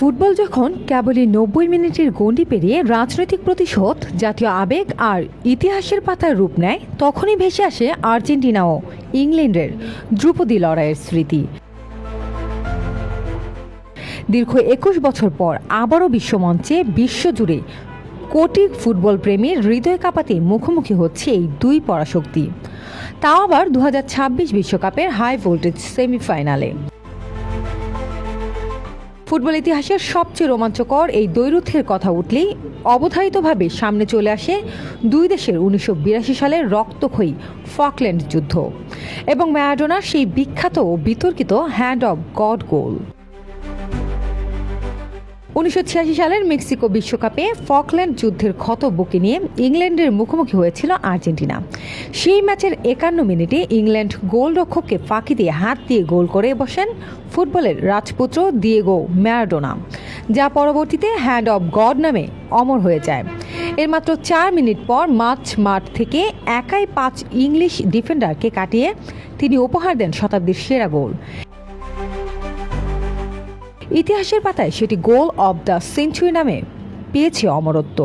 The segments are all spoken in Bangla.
ফুটবল যখন কেবলই ৯০ মিনিটের গণ্ডি পেরিয়ে রাজনৈতিক প্রতিশোধ, জাতীয় আবেগ আর ইতিহাসের পাতায় রূপ নেয়, তখনই ভেসে আসে আর্জেন্টিনা ও ইংল্যান্ডের ধ্রুপদী লড়াইয়ের স্মৃতি। দীর্ঘ ২১ বছর পর আবারও বিশ্বমঞ্চে বিশ্বজুড়ে কোটি ফুটবল প্রেমীর হৃদয় কাঁপাতে মুখোমুখি হচ্ছে এই দুই পরাশক্তি, তাও আবার ২০২৬ বিশ্বকাপের হাই ভোল্টেজ সেমিফাইনালে। ফুটবল ইতিহাসের সবচেয়ে রোমাঞ্চকর এই দ্বৈরথের কথা উঠলেই অবধারিতভাবে সামনে চলে আসে দুই দেশের ১৯৮২ সালের রক্তক্ষয়ী ফকল্যান্ড যুদ্ধ এবং ম্যারাডোনার সেই বিখ্যাত ও বিতর্কিত হ্যান্ড অব গড গোল। ১৯৮৬ সালের মেক্সিকো বিশ্বকাপে ফকল্যান্ড যুদ্ধের ক্ষত বুকে নিয়ে ইংল্যান্ডের মুখোমুখি হয়েছিল আর্জেন্টিনা। সেই ম্যাচের ৫১ মিনিটে ইংল্যান্ড গোলরক্ষককে ফাঁকি দিয়ে হাত দিয়ে গোল করে বসেন ফুটবলের রাজপুত্র দিয়েগো ম্যারাডোনা, যা পরবর্তীতে হ্যান্ড অব গড নামে অমর হয়ে যায়। এর মাত্র ৪ মিনিট পর মাঠ থেকে একাই ৫ ইংলিশ ডিফেন্ডারকে কাটিয়ে তিনি উপহার দেন শতাব্দীর সেরা গোল। ইতিহাসের পাতায় সেটি গোল অব দ্য সেঞ্চুরি নামে পেয়েছে অমরত্ব।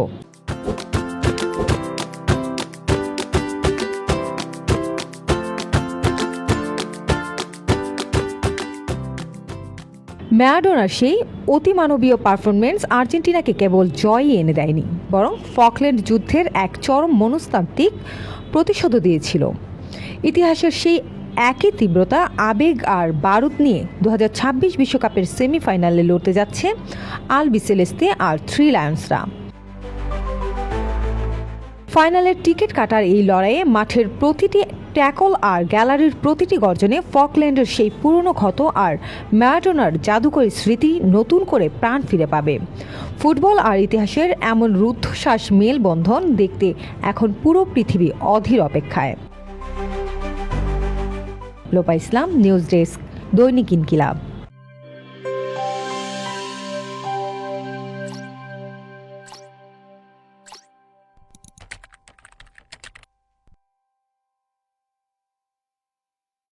ম্যারাডোনার সেই অতিমানবীয় পারফরমেন্স আর্জেন্টিনাকে কেবল জয়ই এনে দেয়নি, বরং ফকল্যান্ড যুদ্ধের এক চরম মনস্তাত্ত্বিক প্রতিশোধও দিয়েছিল। ইতিহাসের সেই একই তীব্রতা, আবেগ আর বারুদ নিয়ে ২০২৬ বিশ্বকাপের সেমিফাইনালে লড়তে যাচ্ছে আলবিসেলেস্তে আর থ্রি লায়ন্সরা। ফাইনালের টিকিট কাটার এই লড়াইয়ে মাঠের প্রতিটি ট্যাকল আর গ্যালারির প্রতিটি গর্জনে ফকল্যান্ডের সেই পুরনো ক্ষত আর ম্যারাডোনার জাদুকরী স্মৃতি নতুন করে প্রাণ ফিরে পাবে। ফুটবল আর ইতিহাসের এমন রুদ্ধশ্বাস মেলবন্ধন দেখতে এখন পুরো পৃথিবী অধীর অপেক্ষায়। লোপা ইসলাম, নিউজ ডেস্ক, দৈনিক ইনকিলাব।